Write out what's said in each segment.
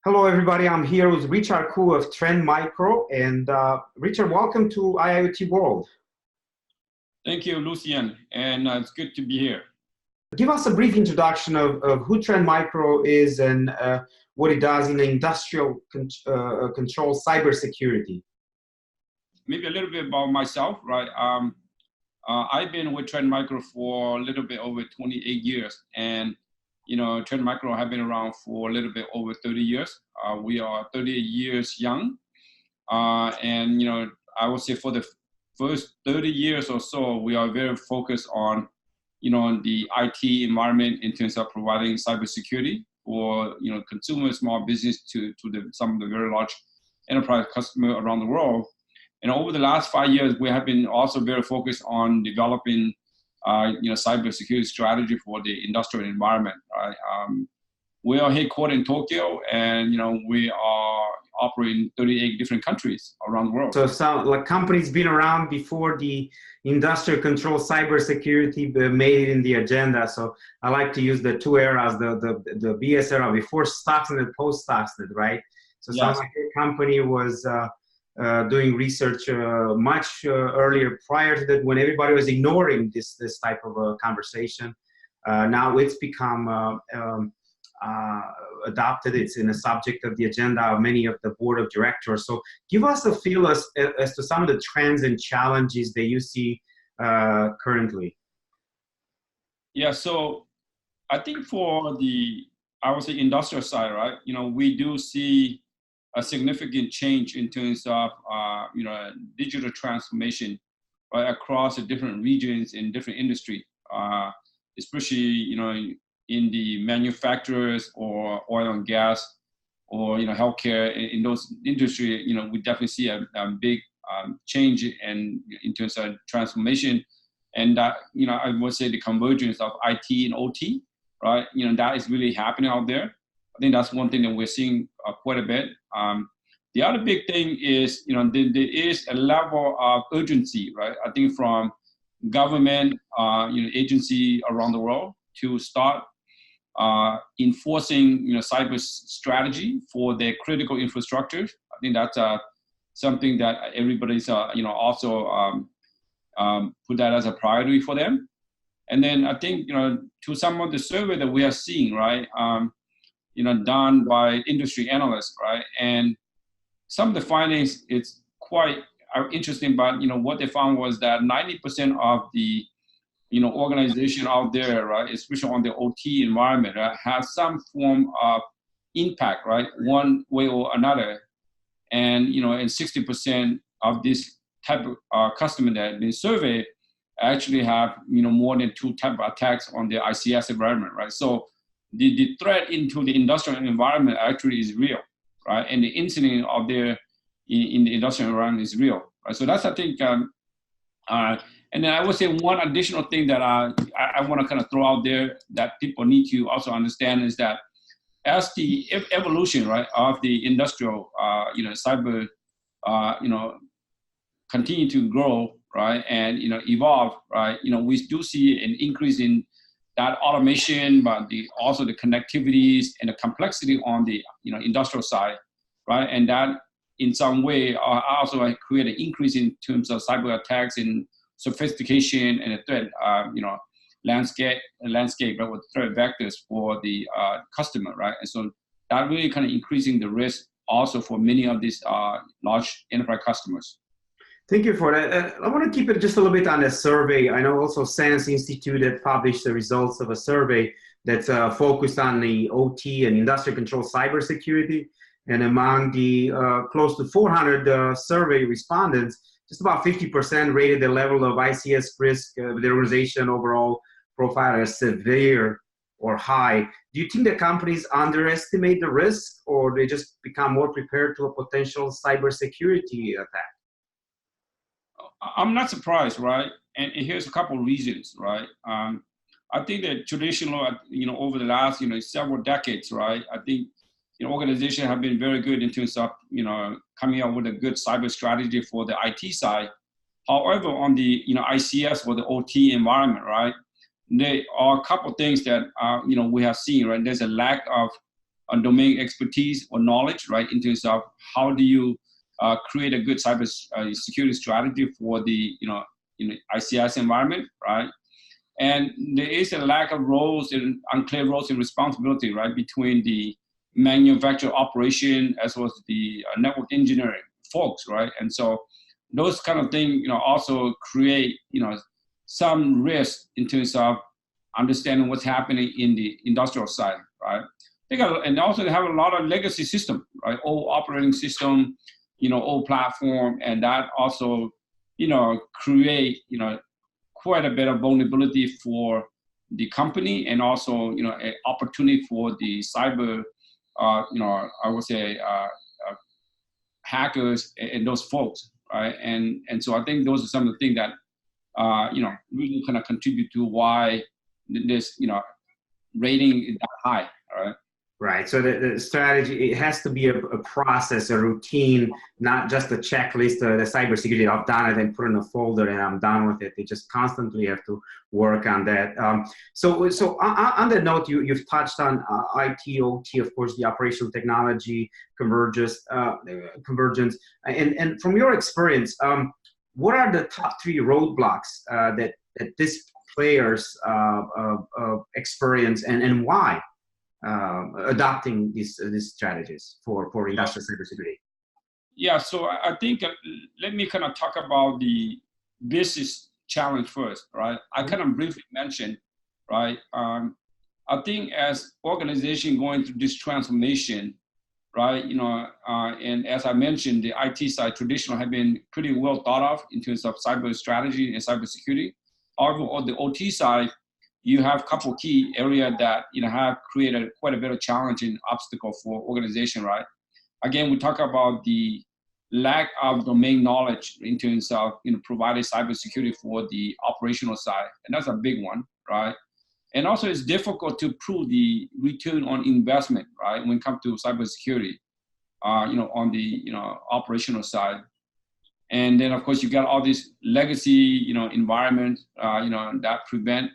Hello, everybody. I'm here with Richard Koo of Trend Micro. And Richard, welcome to IoT World. Thank you, Lucian, and it's good to be here. Give us a brief introduction of who Trend Micro is and what it does in the industrial control cybersecurity. Maybe a little bit about myself, right? I've been with Trend Micro for a little bit over 28 years, and Trend Micro have been around for a little bit over 30 years. We are 38 years young, and I would say for the first 30 years or so, we are very focused on the IT environment in terms of providing cybersecurity for consumers, small business to some of the very large enterprise customers around the world. And over the last 5 years, we have been also very focused on developing cybersecurity strategy for the industrial environment. Right? We are headquartered in Tokyo, and we are operating in 38 different countries around the world. So it sounds like companies been around before the industrial control cybersecurity made it in the agenda. So I like to use the two eras, the BS era before Stuxnet and post Stuxnet, right? So it sounds like your company was doing research much earlier, prior to that, when everybody was ignoring this type of a conversation. Now it's become adopted. It's in a subject of the agenda of many of the board of directors. So give us a feel as to some of the trends and challenges that you see currently. Yeah, so I think for I would say industrial side, right? We do see a significant change in terms of digital transformation, right, across the different regions in different industry, especially in the manufacturers or oil and gas or healthcare. In those industry, we definitely see a big change in terms of transformation, and that I would say the convergence of IT and OT, right? That is really happening out there. I think that's one thing that we're seeing quite a bit. The other big thing is, there is a level of urgency, right? I think from government, agency around the world to start enforcing, cyber strategy for their critical infrastructure. I think that's something that everybody's, also put that as a priority for them. And then I think, to some of the survey that we are seeing, right? Done by industry analysts, right? And some of the findings, it's quite interesting, but what they found was that 90% of the organization out there, right, especially on the OT environment, right, have some form of impact, right, one way or another. And and 60% of this type of customer that have been surveyed actually have more than 2 type of attacks on their ICS environment, right? So the threat into the industrial environment actually is real, right? And the incident out there in the industrial environment is real, right? So that's, I think, and then I would say one additional thing that I want to kind of throw out there that people need to also understand is that as the evolution, right, of the industrial, cyber, continue to grow, right, and evolve, right, we do see an increase in that automation, but also the connectivities and the complexity on the industrial side, right, and that in some way also create an increase in terms of cyber attacks and sophistication and a threat, landscape, right, with threat vectors for the customer, right, and so that really kind of increasing the risk also for many of these large enterprise customers. Thank you for that. I want to keep it just a little bit on the survey. I know also SANS Institute had published the results of a survey that's focused on the OT and industrial control cybersecurity. And among the close to 400 survey respondents, just about 50% rated the level of ICS risk of the organization overall profile as severe or high. Do you think that companies underestimate the risk, or they just become more prepared to a potential cybersecurity attack? I'm not surprised, right? And here's a couple of reasons, right? I think that traditionally, over the last, several decades, right? I think, organizations have been very good in terms of, coming up with a good cyber strategy for the IT side. However, on the, ICS or the OT environment, right? There are a couple of things that, we have seen, right? There's a lack of domain expertise or knowledge, right, in terms of how do you create a good cyber security strategy for the ICS environment, right? And there is a lack of roles and unclear roles and responsibility, right, between the manufacturer operation as well as the network engineering folks, right? And so those kind of things, also create, some risk in terms of understanding what's happening in the industrial side, right? And also they have a lot of legacy system, right? Old operating system, old platform, and that also, create, quite a bit of vulnerability for the company, and also, an opportunity for the cyber, I would say, hackers and those folks, right? And so I think those are some of the things that, really kind of contribute to why this, rating is that high, right? Right. So the strategy, it has to be a process, a routine, not just a checklist, the cybersecurity, I've done it and put in a folder and I'm done with it. They just constantly have to work on that. So on that note, you've touched on IT, OT, of course, the operational technology, convergence. And from your experience, what are the top 3 roadblocks that these players experience, and why? Adopting these strategies for industrial cybersecurity? Yeah, so I think let me kind of talk about the business challenge first, right? I kind of briefly mentioned, right? I think as organization going through this transformation, right? And as I mentioned, the IT side traditionally have been pretty well thought of in terms of cyber strategy and cybersecurity. However, on the OT side, you have a couple of key areas that have created quite a bit of challenge and obstacle for organization, right? Again, we talk about the lack of domain knowledge in terms of providing cybersecurity for the operational side, and that's a big one, right? And also, it's difficult to prove the return on investment, right, when it comes to cybersecurity, on the operational side. And then, of course, you got all this legacy, environment, that prevent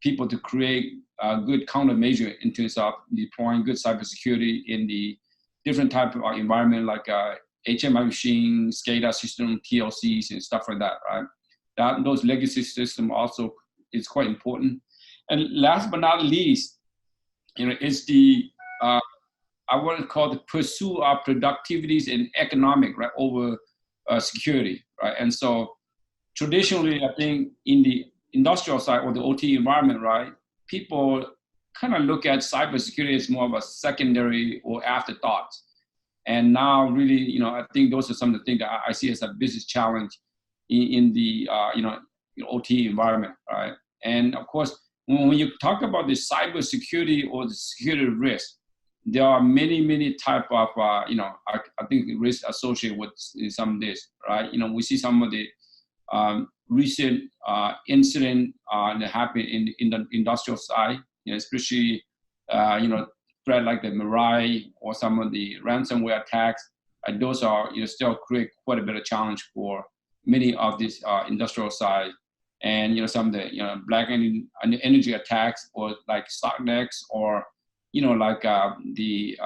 people to create a good countermeasure in terms of deploying good cybersecurity in the different type of environment, like HMI machine, SCADA system, PLCs, and stuff like that, right? Those legacy system also is quite important. And last but not least, is the I want to call the pursuit of productivities and economic, right, over security, right? And so traditionally, I think in the industrial side or the OT environment, right, people kind of look at cybersecurity as more of a secondary or afterthought. And now really, I think those are some of the things that I see as a business challenge in the, OT environment, right? And of course, when you talk about the cybersecurity or the security risk, there are many type of, I think risk associated with some of this, right? We see some of the recent incident that happened in the industrial side, especially, threat like the Mirai or some of the ransomware attacks. Those are still create quite a bit of challenge for many of these industrial side, and some of the black energy attacks, or like StockNext, or like the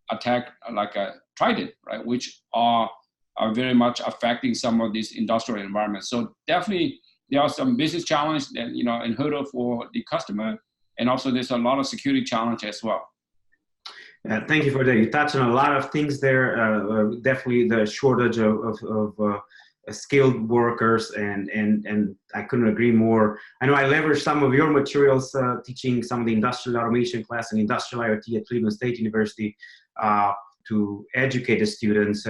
attack like a Trident, right, which are very much affecting some of these industrial environments. So definitely there are some business challenges that and hurdle for the customer, and also there's a lot of security challenge as well. Thank you for that. You touched on a lot of things there. Definitely the shortage of skilled workers, and I couldn't agree more. I know I leveraged some of your materials teaching some of the industrial automation class and industrial IoT at Cleveland State University to educate the students.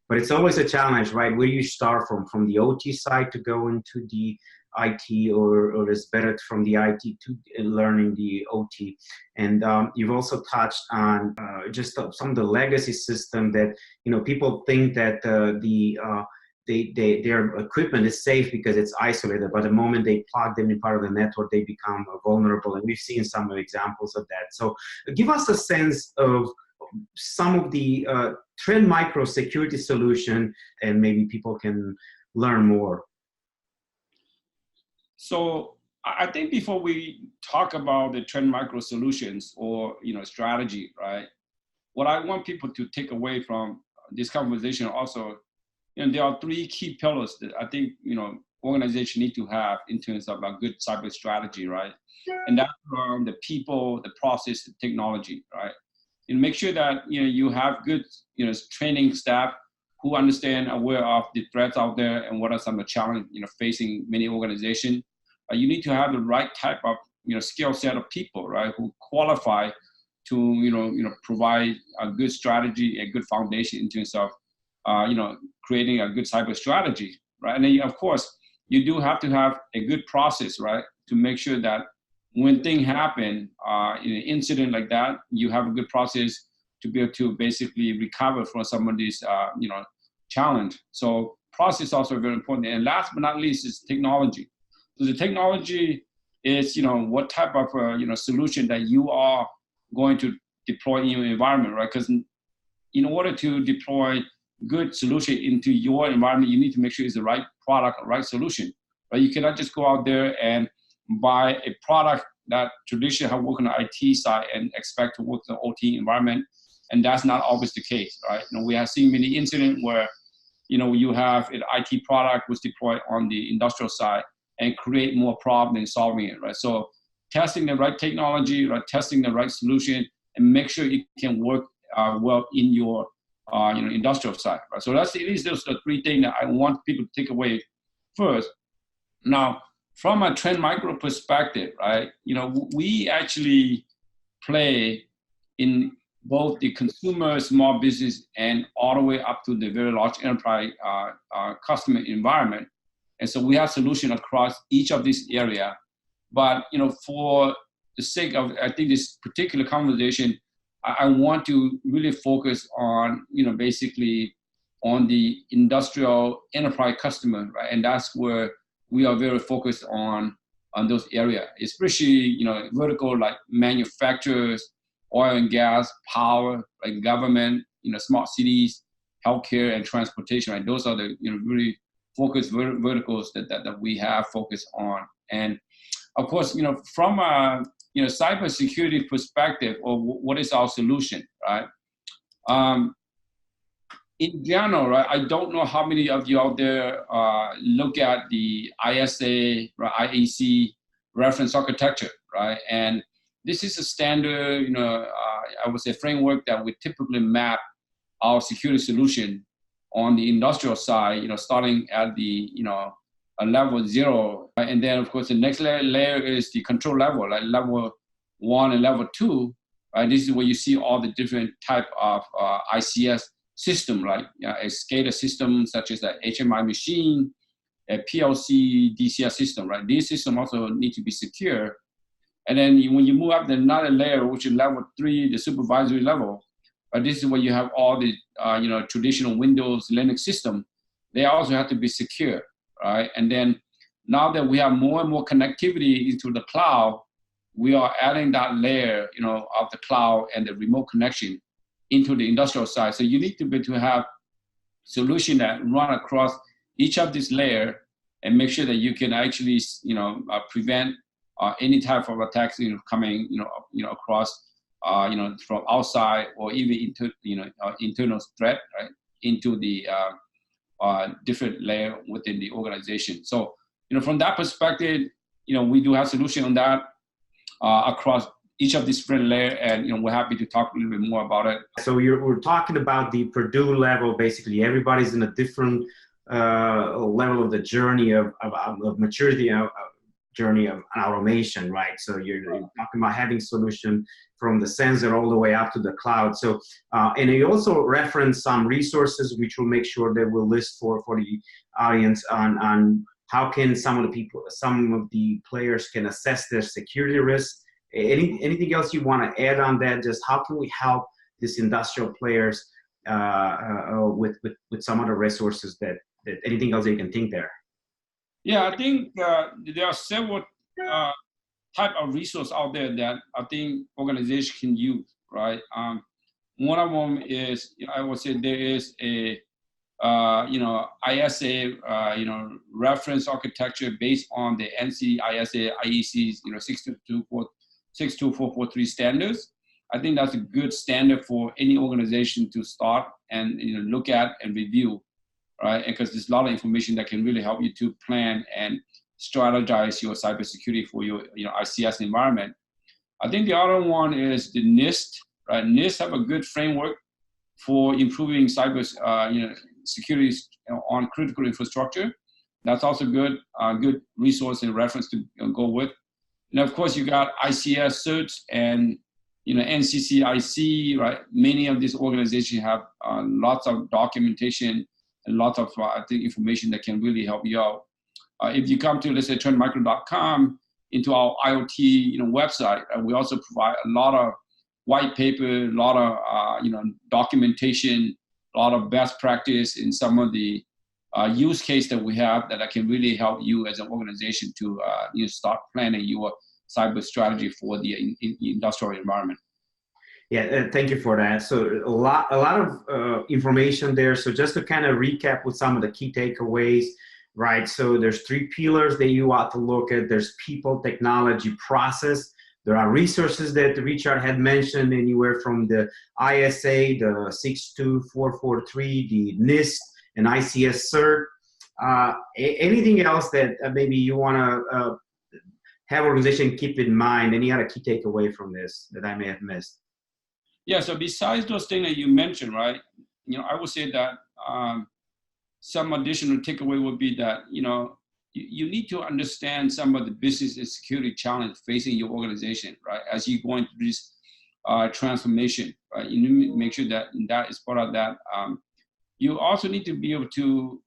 But it's always a challenge, right? Where you start from the OT side to go into the IT, or is better from the IT to learning the OT. And you've also touched on just some of the legacy system that people think that their equipment is safe because it's isolated, but the moment they plug them in part of the network, they become vulnerable. And we've seen some examples of that. So give us a sense of some of the Trend Micro security solution, and maybe people can learn more. So I think before we talk about the Trend Micro solutions or strategy, right? what I want people to take away from this conversation also, there are three key pillars that I think, organizations need to have in terms of a good cyber strategy, right? And that's around the people, the process, the technology, right? And make sure that, you have good, training staff who understand, aware of the threats out there and what are some of the challenges, facing many organizations. You need to have the right type of, skill set of people, right, who qualify to, provide a good strategy, a good foundation in terms of, creating a good cyber strategy, right? And then, of course, you do have to have a good process, right, to make sure that when things happen, in an incident like that, you have a good process to be able to basically recover from some of these, challenge. So process also very important. And last but not least is technology. So the technology is, what type of, solution that you are going to deploy in your environment, right? Because in order to deploy good solution into your environment, you need to make sure it's the right product, right solution, right? You cannot just go out there and buy a product that traditionally have worked on the IT side and expect to work in the OT environment, and that's not always the case, right? We have seen many incidents where, you have an IT product was deployed on the industrial side and create more problem in solving it, right? So testing the right technology, right, testing the right solution, and make sure it can work well in your industrial side, right? So that's at least those are the three things that I want people to take away first. Now, from a Trend Micro perspective, right, we actually play in both the consumer, small business, and all the way up to the very large enterprise customer environment. And so we have solutions across each of these areas. But, for the sake of, I think, this particular conversation, I want to really focus on, basically on the industrial enterprise customer, right? And that's where we are very focused on those areas, especially, vertical like manufacturers, oil and gas, power, like government, smart cities, healthcare, and transportation, right? Those are the, really focused verticals that we have focused on. And of course, from a, cybersecurity perspective, or what is our solution, right? In general, right, I don't know how many of you out there look at the ISA, right, IEC reference architecture, right? And this is a standard, I would say framework that we typically map our security solution on the industrial side, starting at the, a level 0. Right? And then, of course, the next layer is the control level, like level 1 and level 2. Right? This is where you see all the different type of ICS system, like a SCADA system, such as the HMI machine, a PLC DCS system, right? These systems also need to be secure. And then when you move up to another layer, which is level 3, the supervisory level, this is where you have all the traditional Windows Linux system. They also have to be secure, right? And then now that we have more and more connectivity into the cloud, we are adding that layer, of the cloud and the remote connection into the industrial side. So you need to be able to have solution that run across each of this layer and make sure that you can actually, prevent any type of attacks, coming, across, from outside or even into, internal threat, right, into the different layer within the organization. So, from that perspective, we do have solution on that across each of these different layers, and we're happy to talk a little bit more about it. So we're talking about the Purdue level. Basically, everybody's in a different level of the journey of maturity, journey of automation, right? So you're talking about having solution from the sensor all the way up to the cloud. So, and you also reference some resources, which we'll make sure that we'll list for the audience on how can some of the players can assess their security risks. Anything else you want to add on that? Just how can we help these industrial players with some other resources that anything else you can think there? Yeah, I think there are several type of resources out there that I think organizations can use, right? One of them is, I would say there is a, ISA, reference architecture based on the NC ISA IEC's, 62443 standards. I think that's a good standard for any organization to start and look at and review, right? Because there's a lot of information that can really help you to plan and strategize your cybersecurity for your ICS environment. I think the other one is the NIST, right? NIST have a good framework for improving cyber security on critical infrastructure. That's also good resource and reference to go with. And of course, you got ICS certs and NCCIC, right? Many of these organizations have lots of documentation and lots of I think information that can really help you out. If you come to, let's say, trendmicro.com, into our IoT website, we also provide a lot of white paper, a lot of documentation, a lot of best practice in some of the use case that we have that can really help you as an organization to start planning your cyber strategy for the industrial environment. Yeah, thank you for that. So a lot of information there. So just to kind of recap with some of the key takeaways, right? So there's 3 pillars that you ought to look at. There's people, technology, process. There are resources that Richard had mentioned, anywhere from the ISA, the 62443, the NIST, and ICS cert. Anything else that maybe you want to have organization keep in mind? Any other key takeaway from this that I may have missed? Yeah, so besides those things that you mentioned, right, I would say that some additional takeaway would be that, you need to understand some of the business and security challenge facing your organization, right, as you go into this transformation, right? You need to make sure that that is part of that. You also need to be able to,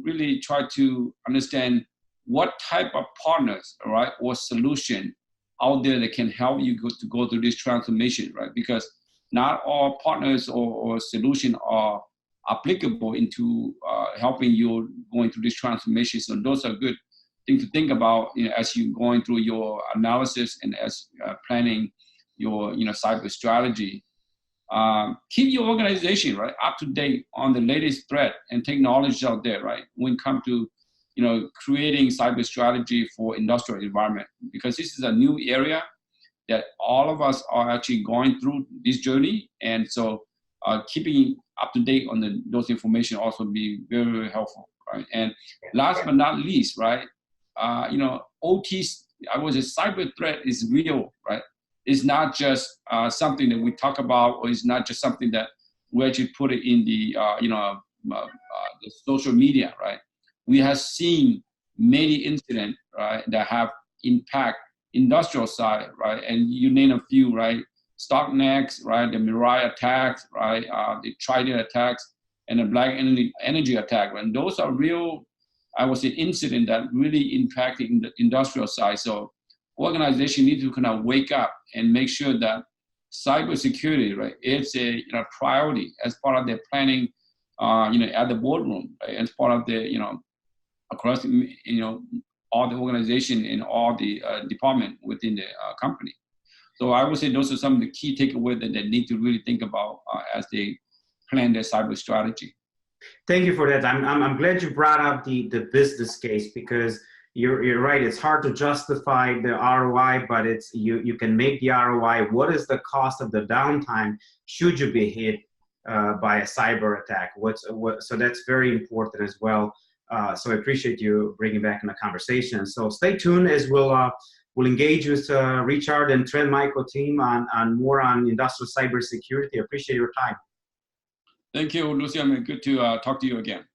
really try to understand what type of partners, right, or solution out there that can help you go through this transformation, right? Because not all partners or solution are applicable into helping you going through this transformation. So those are good things to think about as you're going through your analysis and as planning your cyber strategy. Keep your organization right up to date on the latest threat and technology out there, right? When it comes to creating cyber strategy for industrial environment, because this is a new area that all of us are actually going through this journey, and so keeping up to date on those information also be very, very helpful, right? And last but not least, right? OT, I would say cyber threat is real, right? It's not just something that we talk about, or it's not just something that we actually put it in the the social media, right? We have seen many incidents, right, that have impact industrial side, right? And you name a few, right? Stocknex, right? The Mirai attacks, right? The Trident attacks, and the Black Energy attack. And those are real, I would say, incidents that really impact the industrial side. So organizations need to kind of wake up and make sure that cybersecurity, right, it's a priority as part of their planning, at the boardroom, right? As part of the, across, all the organization and all the department within the company. So I would say those are some of the key takeaways that they need to really think about as they plan their cyber strategy. Thank you for that. I'm glad you brought up the business case, because you're right. It's hard to justify the ROI, but it's you can make the ROI. What is the cost of the downtime should you be hit by a cyber attack? So that's very important as well. So I appreciate you bringing back in the conversation. So stay tuned as we'll engage with Richard and Trend Micro team on more on industrial cybersecurity. I appreciate your time. Thank you, Lucian. Good to talk to you again.